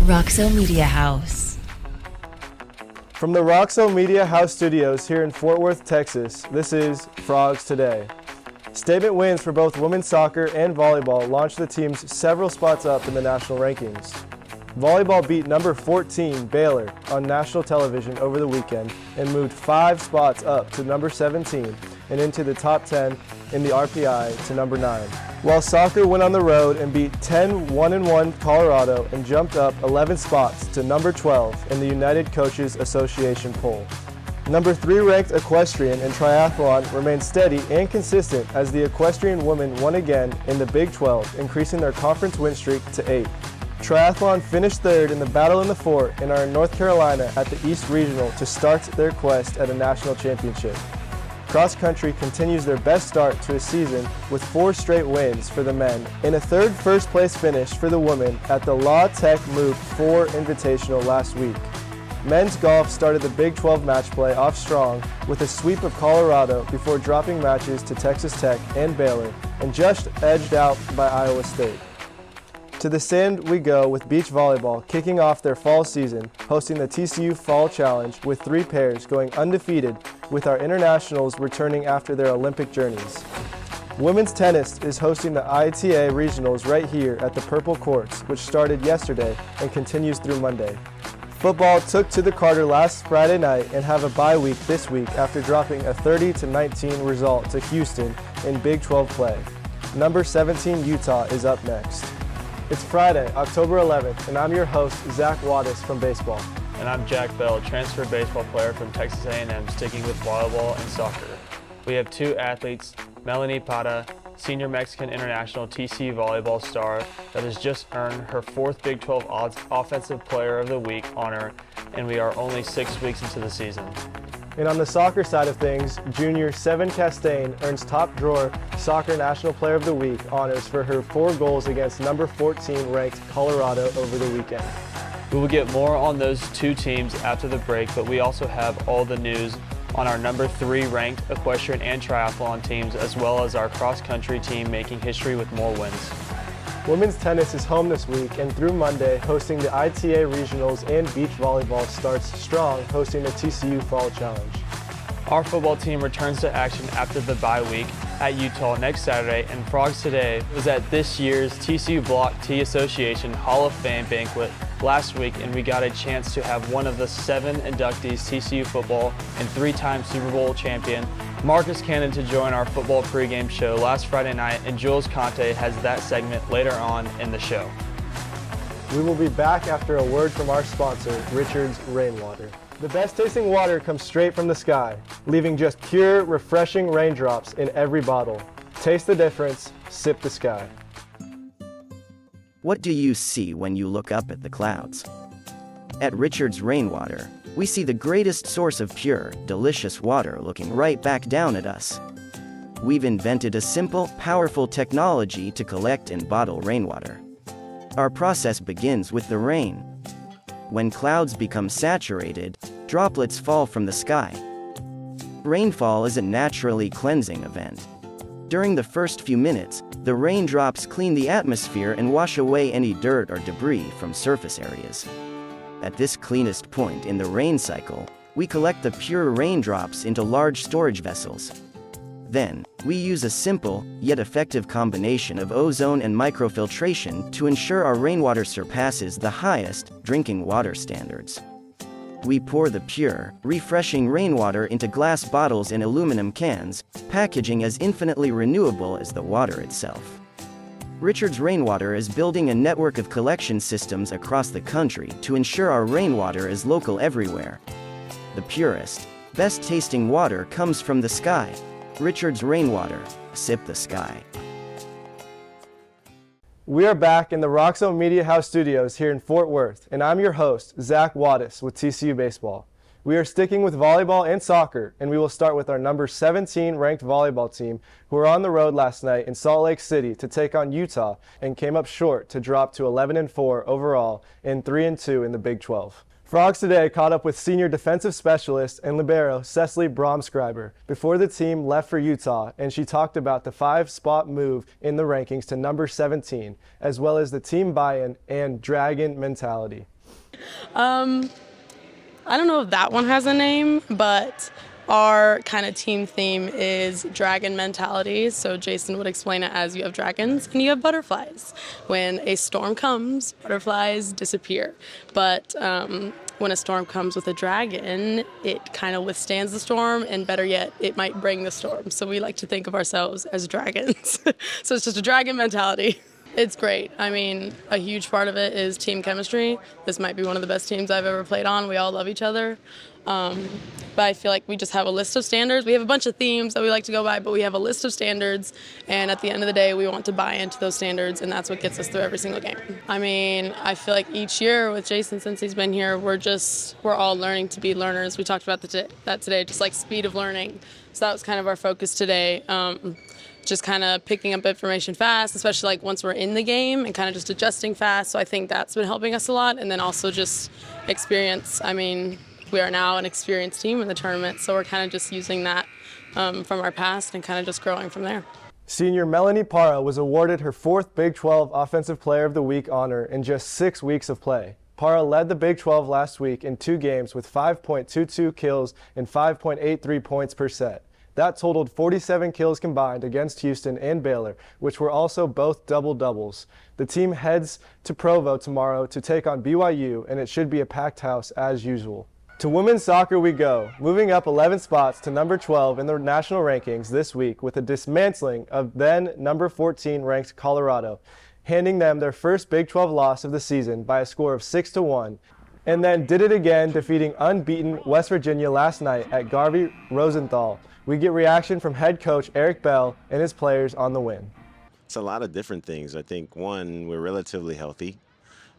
Roxo Media House. From the Roxo Media House studios here in Fort Worth, Texas, this is Frogs Today. Statement wins for both women's soccer and volleyball launched the teams several spots up in the national rankings. Volleyball beat number 14 Baylor on national television over the weekend and moved 5 spots up to number 17 and into the top 10 in the RPI to number 9. While soccer went on the road and beat 1-1 Colorado and jumped up 11 spots to number 12 in the United Coaches Association poll. Number 3 ranked Equestrian and Triathlon remained steady and consistent as the Equestrian women won again in the Big 12, increasing their conference win streak to 8. Triathlon finished third in the Battle in the Fort and are in North Carolina at the East Regional to start their quest at a national championship. Cross country continues their best start to a season with 4 straight wins for the men and a third first place finish for the women at the La Tech Move 4 Invitational last week. Men's golf started the Big 12 match play off strong with a sweep of Colorado before dropping matches to Texas Tech and Baylor and just edged out by Iowa State. To the sand we go with beach volleyball kicking off their fall season, hosting the TCU Fall Challenge with 3 pairs going undefeated with our internationals returning after their Olympic journeys. Women's tennis is hosting the ITA Regionals right here at the Purple Courts, which started yesterday and continues through Monday. Football took to the Carter last Friday night and have a bye week this week after dropping a 30-19 result to Houston in Big 12 play. Number 17 Utah is up next. It's Friday, October 11th, and I'm your host, Zach Wadas from baseball. And I'm Jack Bell, transfer baseball player from Texas A&M, sticking with volleyball and soccer. We have 2 athletes, Melanie Pata, senior Mexican international TCU volleyball star that has just earned her 4th Big 12 Offensive Player of the Week honor, and we are only 6 weeks into the season. And on the soccer side of things, junior Seven Castaigne earns top drawer Soccer National Player of the Week honors for her 4 goals against number 14 ranked Colorado over the weekend. We will get more on those 2 teams after the break, but we also have all the news on our number 3 ranked Equestrian and Triathlon teams, as well as our cross-country team making history with more wins. Women's tennis is home this week and through Monday hosting the ITA Regionals, and beach volleyball starts strong hosting the TCU Fall Challenge. Our football team returns to action after the bye week at Utah next Saturday, and Frogs Today was at this year's TCU Block T Association Hall of Fame banquet last week, and we got a chance to have one of the 7 inductees, TCU football and 3-time Super Bowl champion, Marcus Cannon, to join our football pregame show last Friday night, and Jules Conte has that segment later on in the show. We will be back after a word from our sponsor, Richard's Rainwater. The best tasting water comes straight from the sky, leaving just pure, refreshing raindrops in every bottle. Taste the difference, sip the sky. What do you see when you look up at the clouds? At Richard's Rainwater, we see the greatest source of pure, delicious water looking right back down at us. We've invented a simple, powerful technology to collect and bottle rainwater. Our process begins with the rain. When clouds become saturated, droplets fall from the sky. Rainfall is a naturally cleansing event. During the first few minutes, the raindrops clean the atmosphere and wash away any dirt or debris from surface areas. At this cleanest point in the rain cycle, we collect the pure raindrops into large storage vessels. Then, we use a simple, yet effective combination of ozone and microfiltration to ensure our rainwater surpasses the highest drinking water standards. We pour the pure, refreshing rainwater into glass bottles and aluminum cans, packaging as infinitely renewable as the water itself. Richard's Rainwater is building a network of collection systems across the country to ensure our rainwater is local everywhere. The purest, best-tasting water comes from the sky. Richard's Rainwater, sip the sky. We are back in the Roxo Media House studios here in Fort Worth, and I'm your host, Zach Wadas with TCU Baseball. We are sticking with volleyball and soccer, and we will start with our number 17 ranked volleyball team, who were on the road last night in Salt Lake City to take on Utah and came up short to drop to 11-4 overall and 3-2 in the Big 12. Frogs Today caught up with senior defensive specialist and libero Cecily Bromscriber before the team left for Utah, and she talked about the 5-spot move in the rankings to number 17, as well as the team buy-in and dragon mentality. I don't know if that one has a name, but our kind of team theme is dragon mentality. So Jason would explain it as you have dragons and you have butterflies. When a storm comes, butterflies disappear. But when a storm comes with a dragon, it kind of withstands the storm, and better yet, it might bring the storm. So we like to think of ourselves as dragons. So it's just a dragon mentality. It's great. I mean, a huge part of it is team chemistry. This might be one of the best teams I've ever played on. We all love each other. But I feel like we just have a list of standards. We have a bunch of themes that we like to go by, but we have a list of standards. And at the end of the day, we want to buy into those standards, and that's what gets us through every single game. I mean, I feel like each year with Jason, since he's been here, we're all learning to be learners. We talked about that today, just like speed of learning. So that was kind of our focus today. Just kind of picking up information fast, especially like once we're in the game, and kind of just adjusting fast. So I think that's been helping us a lot. And then also just experience. I mean, we are now an experienced team in the tournament, so we're kind of just using that from our past and kind of just growing from there. Senior Melanie Parra was awarded her 4th Big 12 Offensive Player of the Week honor in just 6 weeks of play. Parra led the Big 12 last week in 2 games with 5.22 kills and 5.83 points per set. That totaled 47 kills combined against Houston and Baylor, which were also both double-doubles. The team heads to Provo tomorrow to take on BYU, and it should be a packed house as usual. To women's soccer we go, moving up 11 spots to number 12 in the national rankings this week with a dismantling of then number 14 ranked Colorado, handing them their first Big 12 loss of the season by a score of 6-1. And then did it again, defeating unbeaten West Virginia last night at Garvey Rosenthal. We get reaction from head coach Eric Bell and his players on the win. It's a lot of different things. I think, one, we're relatively healthy.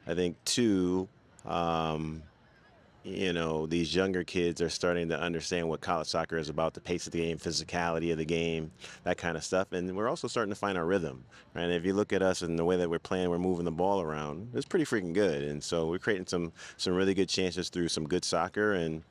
I think, two, these younger kids are starting to understand what college soccer is about, the pace of the game, physicality of the game, that kind of stuff. And we're also starting to find our rhythm. Right? And if you look at us and the way that we're playing, we're moving the ball around, it's pretty freaking good. And so we're creating some really good chances through some good soccer, and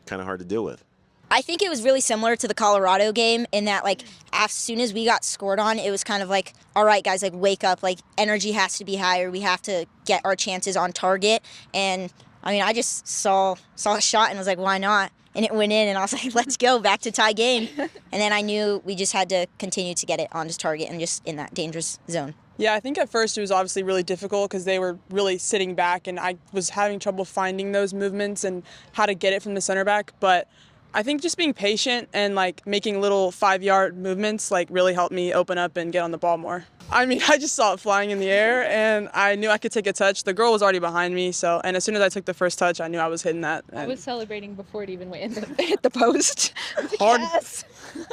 kind of hard to deal with. I think it was really similar to the Colorado game in that, like, as soon as we got scored on, it was kind of like, all right, guys, like, wake up. Like, energy has to be higher. We have to get our chances on target. And, I mean, I just saw a shot and was like, why not? And it went in, and I was like, let's go, back to tie game. And then I knew we just had to continue to get it on his target and just in that dangerous zone. Yeah, I think at first it was obviously really difficult because they were really sitting back, and I was having trouble finding those movements and how to get it from the center back. But I think just being patient and like making little 5-yard movements like really helped me open up and get on the ball more. I mean, I just saw it flying in the air and I knew I could take a touch. The girl was already behind me, and as soon as I took the first touch, I knew I was hitting that. I was celebrating before it even went hit the post. Hard, yes.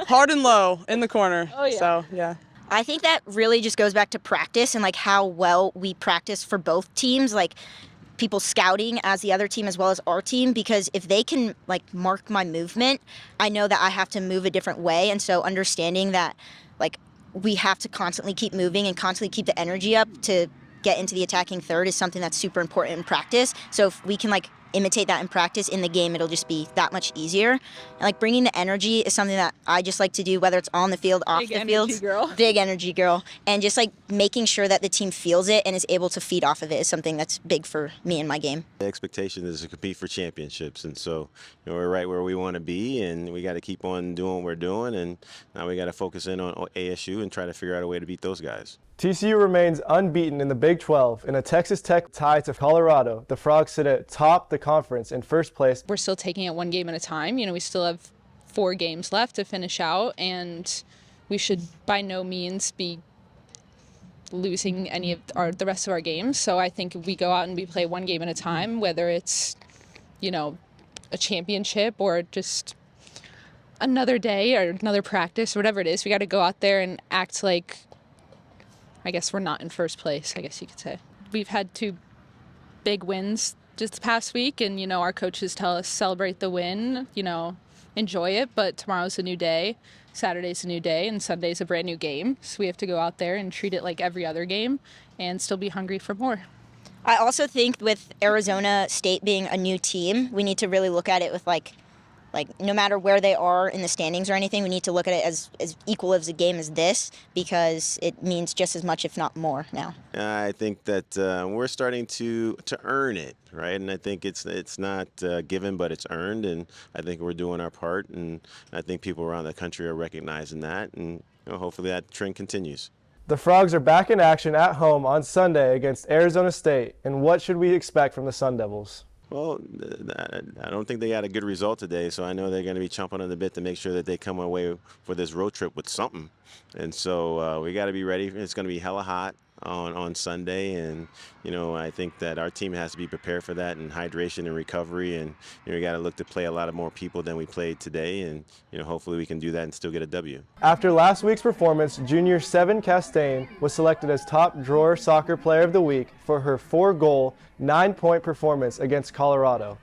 Hard and low in the corner. Oh yeah. So yeah. I think that really just goes back to practice and like how well we practice for both teams. Like, people scouting as the other team as well as our team, because if they can like mark my movement, I know that I have to move a different way. And so understanding that like we have to constantly keep moving and constantly keep the energy up to get into the attacking third is something that's super important in practice. So if we can like imitate that in practice, in the game it'll just be that much easier. And like bringing the energy is something that I just like to do, whether it's on the field, off the field. Big energy girl. And just like making sure that the team feels it and is able to feed off of it is something that's big for me in my game. The expectation is to compete for championships, and so we're right where we want to be, and we got to keep on doing what we're doing, and now we got to focus in on ASU and try to figure out a way to beat those guys. TCU remains unbeaten in the Big 12. In a Texas Tech tie to Colorado, the Frogs sit atop the conference in first place. We're still taking it one game at a time. We still have 4 games left to finish out, and we should by no means be losing any of the rest of our games. So I think if we go out and we play one game at a time, whether it's, a championship or just another day or another practice or whatever it is, we got to go out there and act like, I guess we're not in first place, I guess you could say. We've had 2 big wins just the past week, and, our coaches tell us celebrate the win, enjoy it, but tomorrow's a new day, Saturday's a new day, and Sunday's a brand new game. So we have to go out there and treat it like every other game and still be hungry for more. I also think with Arizona State being a new team, we need to really look at it with like like no matter where they are in the standings or anything, we need to look at it as equal as a game as this, because it means just as much, if not more now. I think that we're starting to earn it, right? And I think it's not given, but it's earned, and I think we're doing our part, and I think people around the country are recognizing that, and hopefully that trend continues. The Frogs are back in action at home on Sunday against Arizona State, and what should we expect from the Sun Devils? Well, I don't think they got a good result today, so I know they're going to be chomping on the bit to make sure that they come away for this road trip with something. And so we got to be ready. It's going to be hella hot on Sunday, and I think that our team has to be prepared for that, and hydration and recovery, and we got to look to play a lot of more people than we played today, and hopefully we can do that and still get a W. After last week's performance, junior Seven Castaigne was selected as top drawer soccer player of the week for her 4-goal, 9-point performance against Colorado.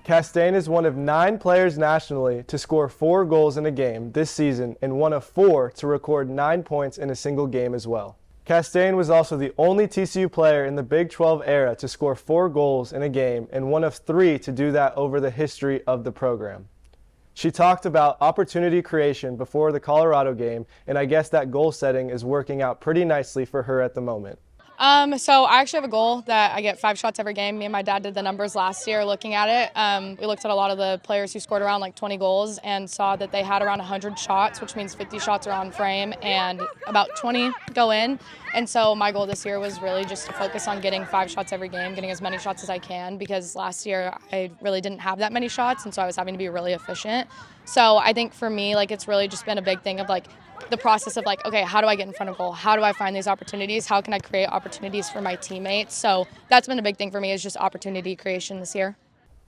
Castaigne is one of 9 players nationally to score 4 goals in a game this season, and one of 4 to record 9 points in a single game as well. Castaigne was also the only TCU player in the Big 12 era to score 4 goals in a game, and one of 3 to do that over the history of the program. She talked about opportunity creation before the Colorado game, and I guess that goal setting is working out pretty nicely for her at the moment. So I actually have a goal that I get 5 shots every game. Me and my dad did the numbers last year looking at it. We looked at a lot of the players who scored around like 20 goals and saw that they had around 100 shots, which means 50 shots are on frame and about 20 go in. And so my goal this year was really just to focus on getting 5 shots every game, getting as many shots as I can, because last year I really didn't have that many shots, and so I was having to be really efficient. So I think for me, like, it's really just been a big thing of like the process of like, okay, how do I get in front of goal? How do I find these opportunities? How can I create opportunities for my teammates? So that's been a big thing for me, is just opportunity creation this year.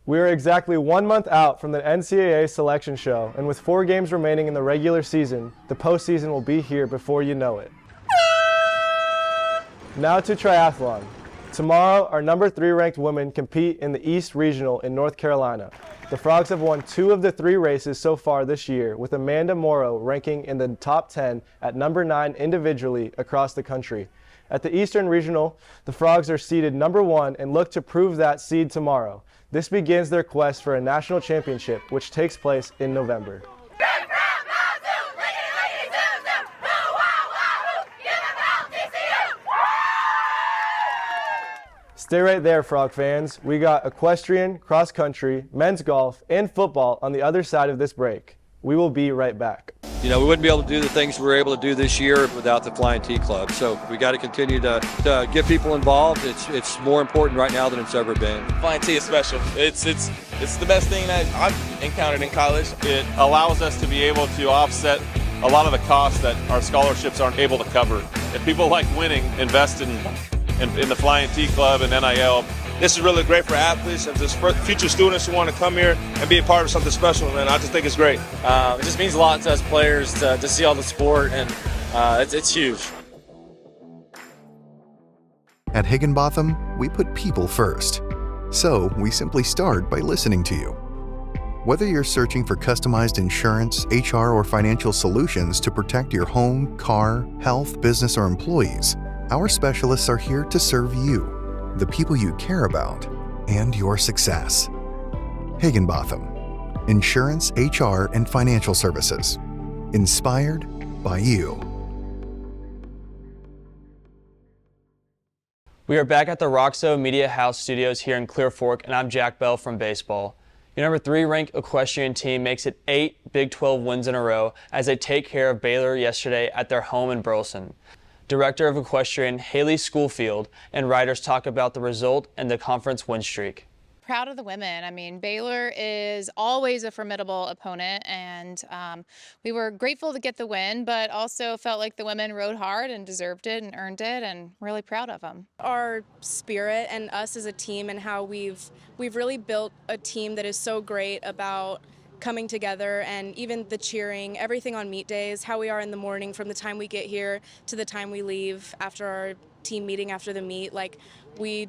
We are exactly 1 month out from the NCAA selection show, and with 4 games remaining in the regular season, the postseason will be here before you know it. Now to triathlon. Tomorrow, our number 3 ranked women compete in the East Regional in North Carolina. The Frogs have won 2 of the 3 races so far this year, with Amanda Morrow ranking in the top 10 at number 9 individually across the country. At the Eastern Regional, the Frogs are seeded number 1 and look to prove that seed tomorrow. This begins their quest for a national championship, which takes place in November. Stay right there, Frog fans. We got equestrian, cross country, men's golf, and football on the other side of this break. We will be right back. We wouldn't be able to do the things we were able to do this year without the Flying T Club. So we got to continue to get people involved. It's more important right now than it's ever been. Flying T is special. It's the best thing that I've encountered in college. It allows us to be able to offset a lot of the costs that our scholarships aren't able to cover. If people like winning, invest in the Flying T Club and NIL. This is really great for athletes and just for future students who want to come here and be a part of something special, and I just think it's great. It just means a lot to us players to see all the sport, and it's huge. At Higginbotham, we put people first. So we simply start by listening to you. Whether you're searching for customized insurance, HR, or financial solutions to protect your home, car, health, business, or employees, our specialists are here to serve you, the people you care about, and your success. Higginbotham. Insurance, HR, and financial services. Inspired by you. We are back at the Roxo Media House studios here in Clear Fork, and I'm Jack Bell from baseball. Your number 3 ranked equestrian team makes it 8 Big 12 wins in a row as they take care of Baylor yesterday at their home in Burleson. Director of Equestrian Haley Schoolfield and riders talk about the result and the conference win streak. Proud of the women. I mean, Baylor is always a formidable opponent, and we were grateful to get the win, but also felt like the women rode hard and deserved it and earned it, and really proud of them. Our spirit and us as a team, and how we've really built a team that is so great about coming together, and even the cheering, everything on meet days, how we are in the morning from the time we get here to the time we leave after our team meeting after the meet. Like, we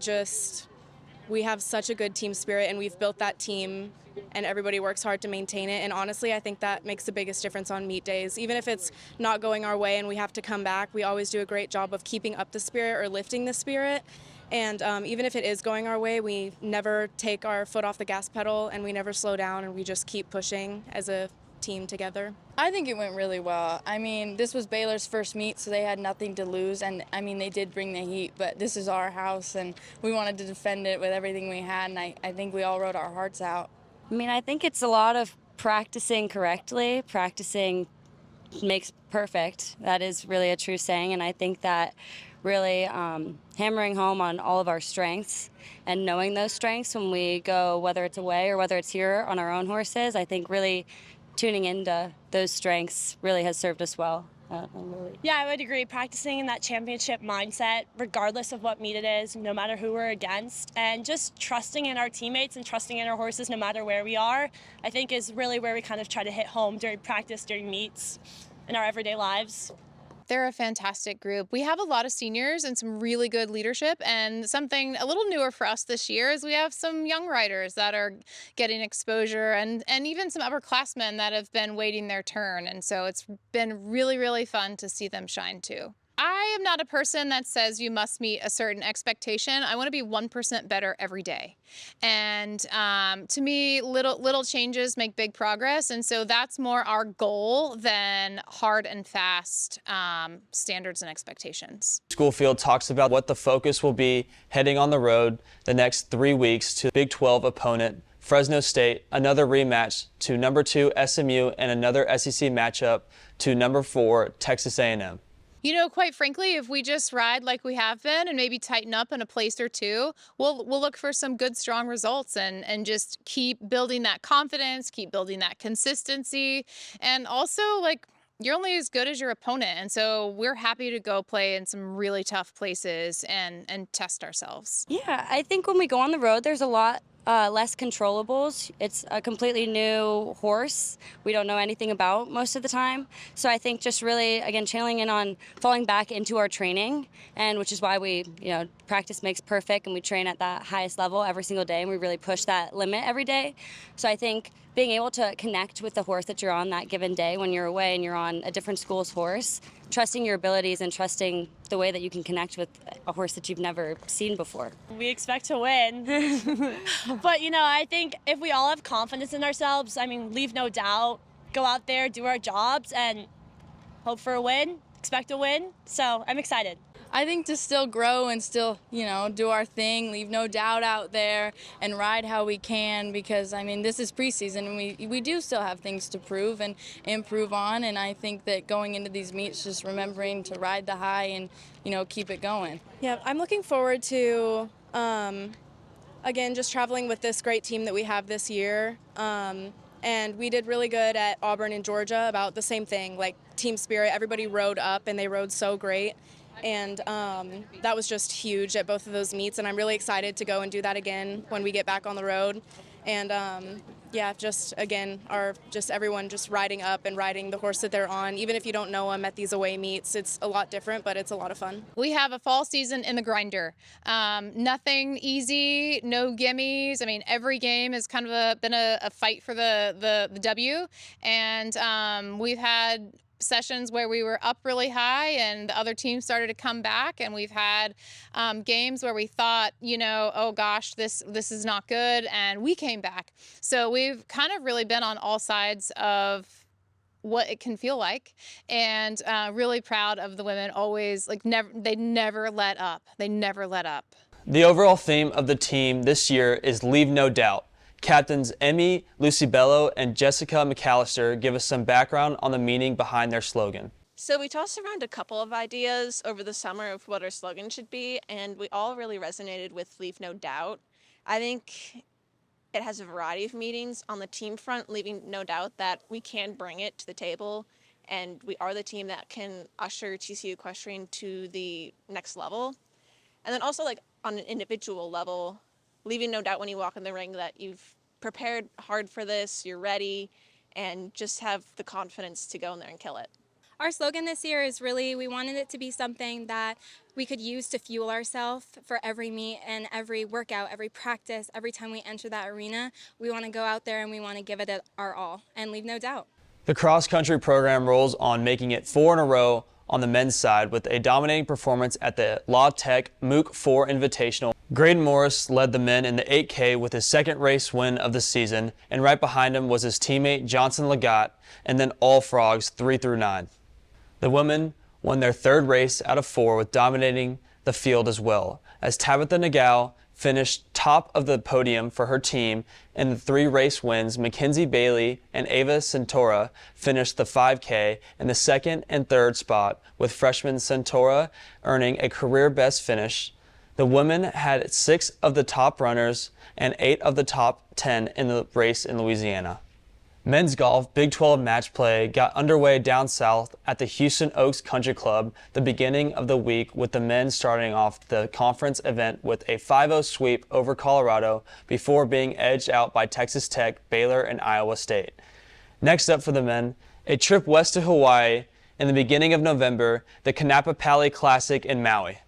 have such a good team spirit, and we've built that team, and everybody works hard to maintain it. And honestly, I think that makes the biggest difference on meet days. Even if it's not going our way and we have to come back, we always do a great job of keeping up the spirit or lifting the spirit. And even if it is going our way, we never take our foot off the gas pedal and we never slow down, and we just keep pushing as a team together. I think it went really well. I mean, this was Baylor's first meet, so they had nothing to lose. And I mean, they did bring the heat, but this is our house and we wanted to defend it with everything we had. And I think we all wrote our hearts out. I mean, I think it's a lot of practicing correctly. Practicing makes perfect. That is really a true saying. And I think that really hammering home on all of our strengths and knowing those strengths when we go, whether it's away or whether it's here on our own horses, I think really tuning into those strengths really has served us well. Yeah, I would agree. Practicing in that championship mindset, regardless of what meet it is, no matter who we're against, and just trusting in our teammates and trusting in our horses no matter where we are, I think is really where we kind of try to hit home during practice, during meets, in our everyday lives. They're a fantastic group. We have a lot of seniors and some really good leadership, and something a little newer for us this year is we have some young riders that are getting exposure and even some upperclassmen that have been waiting their turn. And so it's been really, really fun to see them shine too. I am not a person that says you must meet a certain expectation. I want to be 1% better every day. And to me, little changes make big progress. And so that's more our goal than hard and fast standards and expectations. Schoolfield talks about what the focus will be heading on the road the next 3 weeks to Big 12 opponent Fresno State, another rematch to number 2 SMU, and another SEC matchup to number 4 Texas A&M. You know, quite frankly, if we just ride like we have been and maybe tighten up in a place or two, we'll look for some good, strong results and just keep building that confidence, keep building that consistency. And also, like, you're only as good as your opponent. And so we're happy to go play in some really tough places and test ourselves. Yeah, I think when we go on the road, there's a lot less controllables. It's a completely new horse we don't know anything about most of the time. So I think just really, again, channeling in on falling back into our training, and which is why we, practice makes perfect, and we train at that highest level every single day, and we really push that limit every day. So I think being able to connect with the horse that you're on that given day when you're away and you're on a different school's horse, trusting your abilities and trusting the way that you can connect with a horse that you've never seen before. We expect to win. But, I think if we all have confidence in ourselves, leave no doubt, go out there, do our jobs, and hope for a win, expect a win. So I'm excited. I think to still grow and still, do our thing, leave no doubt out there and ride how we can, because, this is preseason and we do still have things to prove and improve on. And I think that going into these meets, just remembering to ride the high and, keep it going. Yeah, I'm looking forward to, again, just traveling with this great team that we have this year. And we did really good at Auburn and Georgia about the same thing, like team spirit. Everybody rode up and they rode so great. And that was just huge at both of those meets, and I'm really excited to go and do that again when we get back on the road. And just again, everyone just riding up and riding the horse that they're on. Even if you don't know them at these away meets, it's a lot different, but it's a lot of fun. We have a fall season in the grinder. Nothing easy, no gimmies. Every game has kind of been a fight for the W, and we've had sessions where we were up really high and the other team started to come back, and we've had games where we thought, oh gosh, this is not good, and we came back. So we've kind of really been on all sides of what it can feel like, and really proud of the women. Always, they never let up. They never let up. The overall theme of the team this year is Leave No Doubt. Captains Emmy Lucibello and Jessica McAllister give us some background on the meaning behind their slogan. So we tossed around a couple of ideas over the summer of what our slogan should be, and we all really resonated with Leave No Doubt. I think it has a variety of meanings. On the team front, leaving no doubt that we can bring it to the table, and we are the team that can usher TCU Equestrian to the next level. And then also, on an individual level, leaving no doubt when you walk in the ring that you've prepared hard for this, you're ready, and just have the confidence to go in there and kill it. Our slogan this year is really, we wanted it to be something that we could use to fuel ourselves for every meet and every workout, every practice, every time we enter that arena. We want to go out there and we want to give it our all and leave no doubt. The cross-country program rolls on, making it 4 in a row on the men's side with a dominating performance at the La Tech MOOC 4 Invitational. Graydon Morris led the men in the 8K with his second race win of the season, and right behind him was his teammate Johnson Legat, and then all frogs 3 through 9. The women won their third race out of 4 with dominating the field as well, as Tabitha Nagao finished top of the podium for her team in the 3 race wins. Mackenzie Bailey and Ava Centora finished the 5K in the second and third spot, with freshman Centora earning a career best finish. The women had 6 of the top runners and 8 of the top 10 in the race in Louisiana. Men's golf Big 12 match play got underway down south at the Houston Oaks Country Club the beginning of the week, with the men starting off the conference event with a 5-0 sweep over Colorado before being edged out by Texas Tech, Baylor, and Iowa State. Next up for the men, a trip west to Hawaii in the beginning of November, the Kanapa Pali Classic in Maui.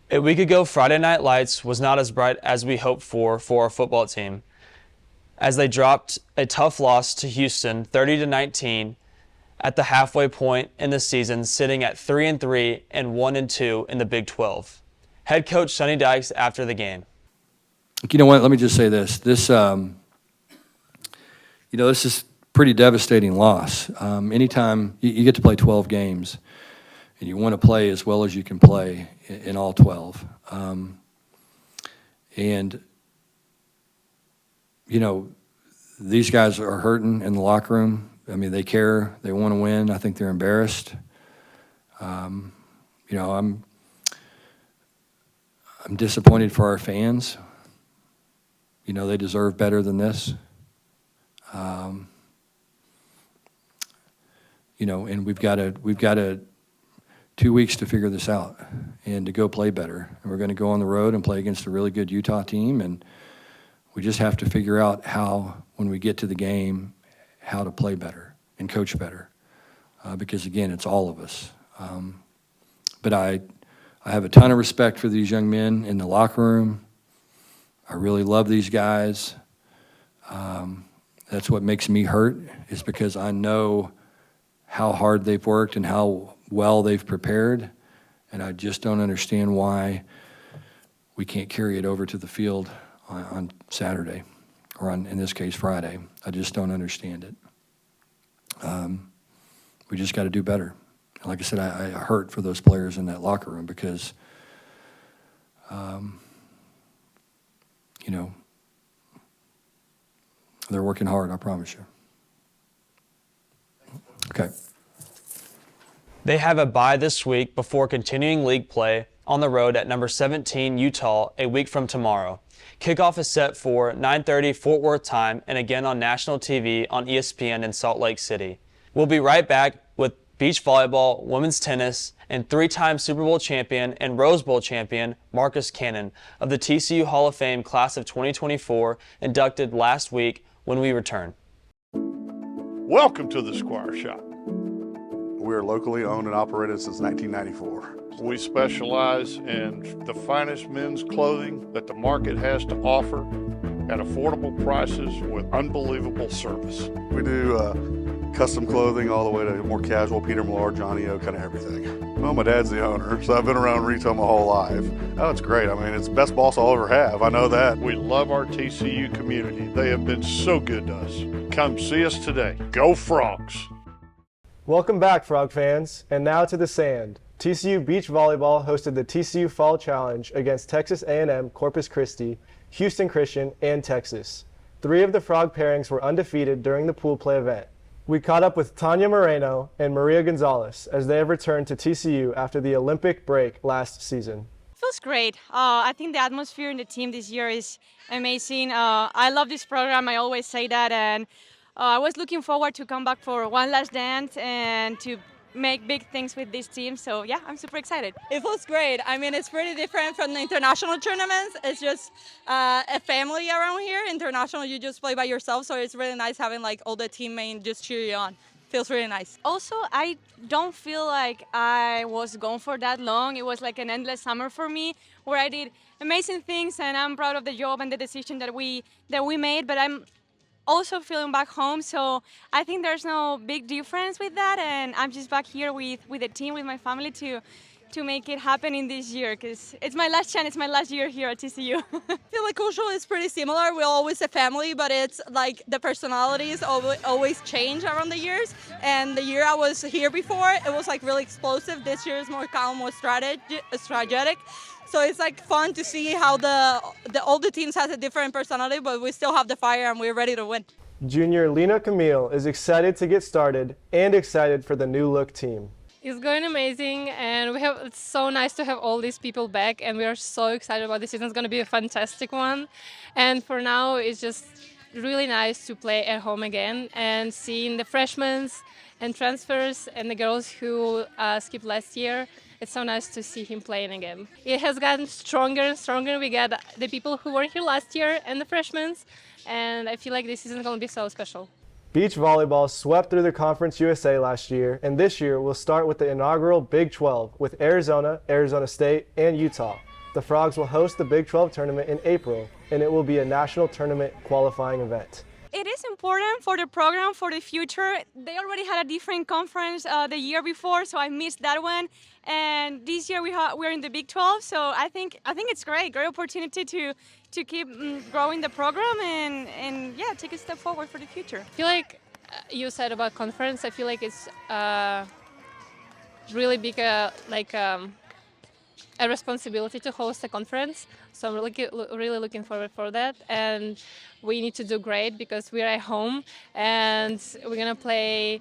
A week ago, Friday Night Lights was not as bright as we hoped for our football team, as they dropped a tough loss to Houston 30-19 at the halfway point in the season, sitting at 3-3 and 1-2 in the Big 12. Head coach Sonny Dykes after the game. You know what? Let me just say this. This is a pretty devastating loss. Anytime you get to play 12 games and you want to play as well as you can play in all 12, these guys are hurting in the locker room. I mean, they care. They want to win. I think they're embarrassed. I'm disappointed for our fans. They deserve better than this. And we've got 2 weeks to figure this out and to go play better. And we're going to go on the road and play against a really good Utah team, and we just have to figure out how, when we get to the game, how to play better and coach better. Because, again, it's all of us. But I have a ton of respect for these young men in the locker room. I really love these guys. That's what makes me hurt, is because I know how hard they've worked and how well they've prepared. And I just don't understand why we can't carry it over to the field on Saturday, or in this case, Friday. I just don't understand it. We just got to do better. And like I said, I hurt for those players in that locker room because, they're working hard, I promise you. Okay. They have a bye this week before continuing league play on the road at number 17 Utah a week from tomorrow. Kickoff is set for 9:30 Fort Worth time, and again on national TV on ESPN in Salt Lake City. We'll be right back with beach volleyball, women's tennis, and 3-time Super Bowl champion and Rose Bowl champion Marcus Cannon of the TCU Hall of Fame class of 2024, inducted last week, when we return. Welcome to the Squire Shop. We are locally owned and operated since 1994. We specialize in the finest men's clothing that the market has to offer at affordable prices with unbelievable service. We do custom clothing all the way to more casual, Peter Millar, Johnny O, kind of everything. Well, my dad's the owner, so I've been around retail my whole life. Oh, it's great. I mean, it's the best boss I'll ever have. I know that. We love our TCU community. They have been so good to us. Come see us today. Go Frogs! Welcome back, Frog fans, and now to the sand. TCU Beach Volleyball hosted the TCU Fall Challenge against Texas A&M, Corpus Christi, Houston Christian, and Texas. 3 of the Frog pairings were undefeated during the pool play event. We caught up with Tanya Moreno and Maria Gonzalez as they have returned to TCU after the Olympic break last season. It feels great. I think the atmosphere in the team this year is amazing. I love this program. I always say that, and I was looking forward to come back for one last dance and to make big things with this team. So yeah, I'm super excited. It feels great. I mean, it's pretty different from the international tournaments. It's just a family around here. International, you just play by yourself. So it's really nice having like all the teammates just cheer you on. Feels really nice. Also, I don't feel like I was gone for that long. It was like an endless summer for me where I did amazing things, and I'm proud of the job and the decision that we made. But I'm also feeling back home. So I think there's no big difference with that, and I'm just back here with the team, with my family to make it happen in this year, because it's my last chance, it's my last year here at TCU. I feel like cultural is pretty similar. We're always a family, but it's like the personalities always change around the years. And the year I was here before, it was like really explosive. This year is more calm, more strategic. So it's like fun to see how all the teams has a different personality, but we still have the fire and we're ready to win. Junior Lena Camille is excited to get started and excited for the new look team. It's going amazing, and it's so nice to have all these people back, and we are so excited about the season. It's going to be a fantastic one. And for now, it's just really nice to play at home again and seeing the freshmen and transfers and the girls who skipped last year. It's so nice to see him playing again. It has gotten stronger and stronger. We got the people who were here last year and the freshmen, and I feel like this season is going to be so special. Beach volleyball swept through the Conference USA last year, and this year will start with the inaugural Big 12 with Arizona, Arizona State, and Utah. The Frogs will host the Big 12 tournament in April, and it will be a national tournament qualifying event. It is important for the program, for the future. They already had a different conference the year before, so I missed that one. And this year we're in the Big 12, so I think it's great opportunity to keep growing the program and yeah, take a step forward for the future. I feel like you said about conference, I feel like it's really big a responsibility to host a conference. So I'm really looking forward for that. And we need to do great because we're at home and we're going to play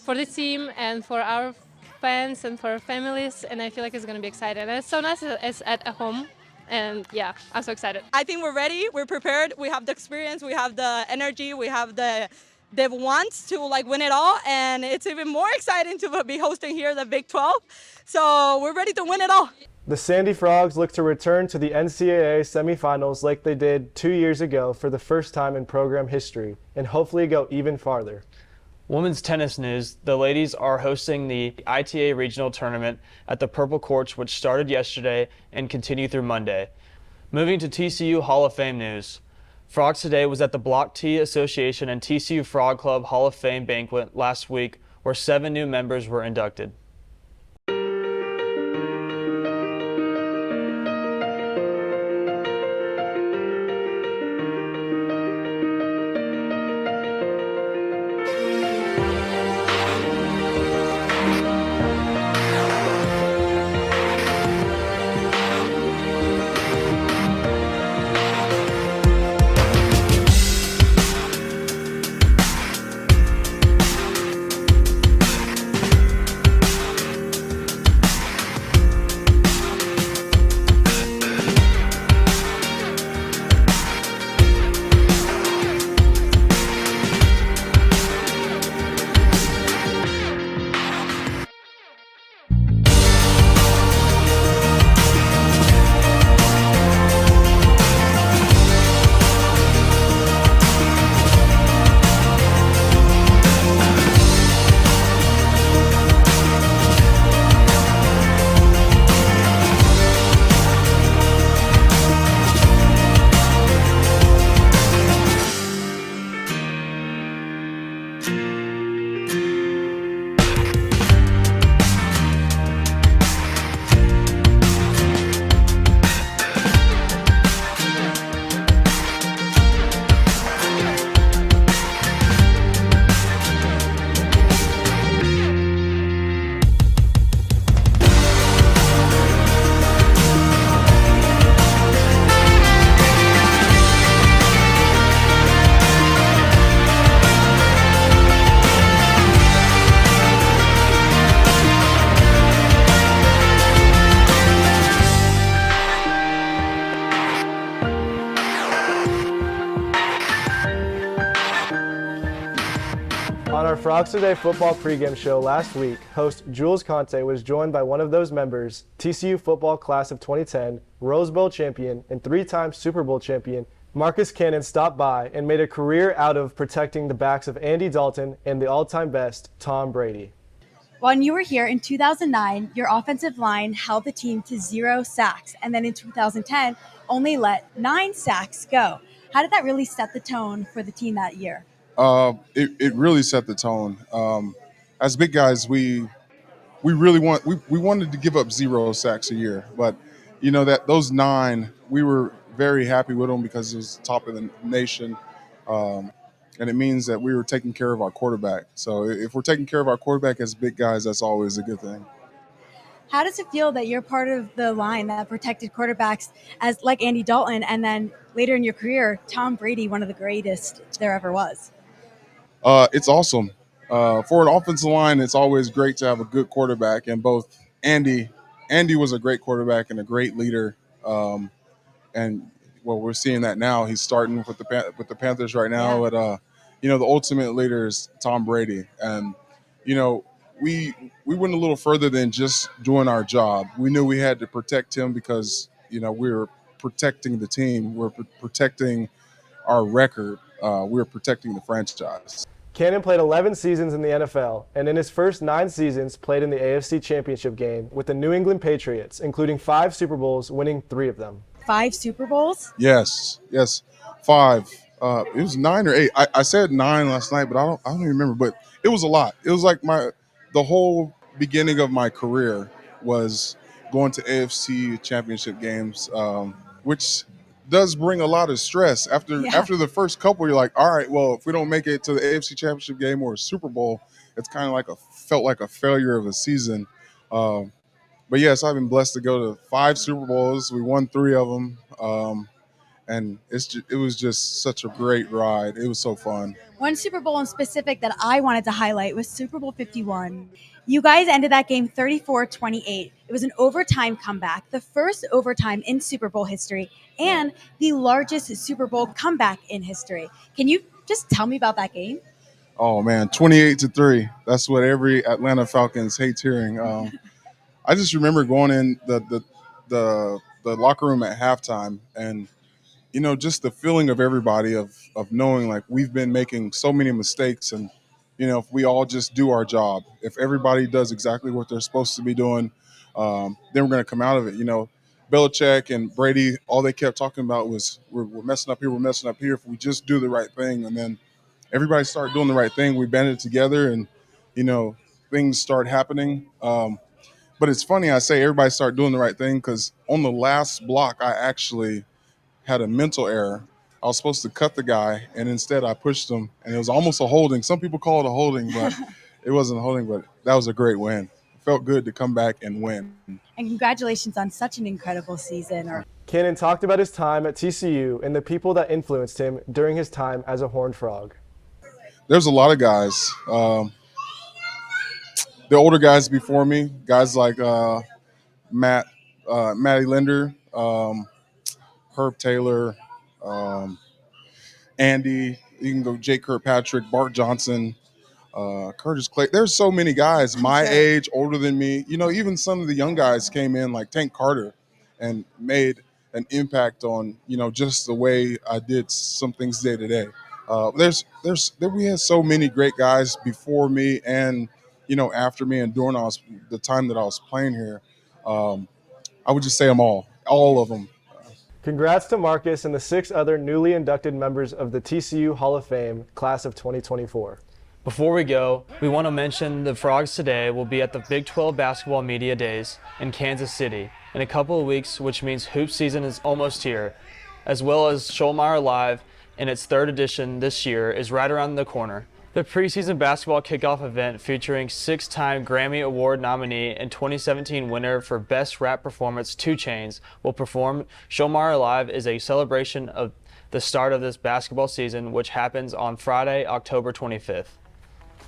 for the team and for our fans and for our families. And I feel like it's going to be exciting. And it's so nice it's at home. And yeah, I'm so excited. I think we're ready, we're prepared, we have the experience, we have the energy, we have the wants to like win it all, and it's even more exciting to be hosting here the Big 12. So we're ready to win it all. The Sandy Frogs look to return to the NCAA semifinals like they did 2 years ago for the first time in program history, and hopefully go even farther. Women's tennis news, the ladies are hosting the ITA Regional Tournament at the Purple Courts, which started yesterday and continue through Monday. Moving to TCU Hall of Fame news, Frogs Today was at the Block T Association and TCU Frog Club Hall of Fame banquet last week, where 7 new members were inducted. On our Frogs Today football pregame show last week, host Jules Conte was joined by one of those members, TCU football class of 2010, Rose Bowl champion, and 3-time Super Bowl champion, Marcus Cannon stopped by and made a career out of protecting the backs of Andy Dalton and the all-time best, Tom Brady. When you were here in 2009, your offensive line held the team to 0 sacks, and then in 2010, only let 9 sacks go. How did that really set the tone for the team that year? It really set the tone. As big guys, we really we wanted to give up 0 sacks a year, but that those 9, we were very happy with them because it was top of the nation, and it means that we were taking care of our quarterback. So if we're taking care of our quarterback as big guys, that's always a good thing. How does it feel that you're part of the line that protected quarterbacks as like Andy Dalton, and then later in your career, Tom Brady, one of the greatest there ever was? It's awesome. For an offensive line, it's always great to have a good quarterback, and both Andy was a great quarterback and a great leader. And well, we're seeing that now. He's starting with the Panthers right now. Yeah. But the ultimate leader is Tom Brady, and we went a little further than just doing our job. We knew we had to protect him because we were protecting the team. We're protecting our record. We're protecting the franchise. Cannon played 11 seasons in the NFL, and in his first 9 seasons played in the AFC Championship game with the New England Patriots, including 5 Super Bowls, winning 3 of them. 5 Super Bowls? Yes, 5. It was 9 or 8. I said 9 last night, but I don't even remember. But it was a lot. It was like the whole beginning of my career was going to AFC Championship games, which does bring a lot of stress. After the first couple, you're like, all right, well, if we don't make it to the AFC Championship game or a Super Bowl, it's kind of felt like a failure of a season. But yes, I've been blessed to go to 5 Super Bowls. We won 3 of them, and it was just such a great ride. It was so fun. One Super Bowl in specific that I wanted to highlight was Super Bowl 51. You guys ended that game 34-28. It was an overtime comeback, the first overtime in Super Bowl history, and the largest Super Bowl comeback in history. Can you just tell me about that game? Oh man, 28-3. That's what every Atlanta Falcons hates hearing. I just remember going in the locker room at halftime, and just the feeling of everybody of knowing like we've been making so many mistakes, and if we all just do our job, if everybody does exactly what they're supposed to be doing, then we're going to come out of it. Belichick and Brady, all they kept talking about was we're messing up here, we're messing up here. If we just do the right thing, and then everybody started doing the right thing, we banded together, and things start happening. But it's funny I say everybody started doing the right thing because on the last block, I actually had a mental error. I was supposed to cut the guy, and instead I pushed him, and it was almost a holding. Some people call it a holding, but it wasn't a holding, but that was a great win. It felt good to come back and win. And congratulations on such an incredible season. Cannon talked about his time at TCU and the people that influenced him during his time as a Horned Frog. There's a lot of guys. The older guys before me, guys like Matty Linder, Herb Taylor, Andy, you can go Jake Kirkpatrick, Bart Johnson, Curtis Clay. There's so many guys my age, older than me. Even some of the young guys came in like Tank Carter and made an impact on, just the way I did some things day to day. We had so many great guys before me and, after me and during the time that I was playing here. I would just say them all of them. Congrats to Marcus and the 6 other newly inducted members of the TCU Hall of Fame class of 2024. Before we go, we want to mention the Frogs today will be at the Big 12 Basketball Media Days in Kansas City in a couple of weeks, which means hoop season is almost here, as well as Schollmeyer Live in its 3rd edition this year is right around the corner. The preseason basketball kickoff event featuring 6-time Grammy Award nominee and 2017 winner for Best Rap Performance 2 Chainz will perform. Schollmeyer Live is a celebration of the start of this basketball season, which happens on Friday, October 25th.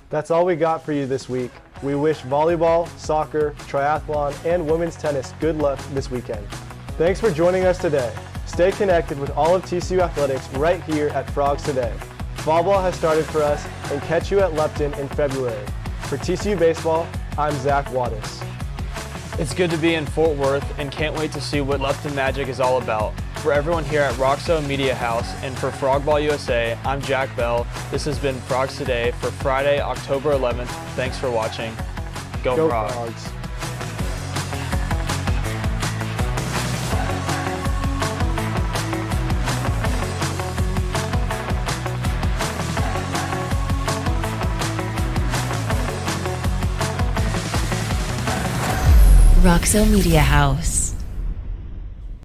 That's all we got for you this week. We wish volleyball, soccer, triathlon, and women's tennis good luck this weekend. Thanks for joining us today. Stay connected with all of TCU Athletics right here at Frogs Today. Fall ball has started for us, and catch you at Lupton in February. For TCU Baseball, I'm Zach Wadas. It's good to be in Fort Worth and can't wait to see what Lupton Magic is all about. For everyone here at Roxo Media House and for Frogball USA, I'm Jack Bell. This has been Frogs Today for Friday, October 11th. Thanks for watching. Go Frogs. Roxo Media House.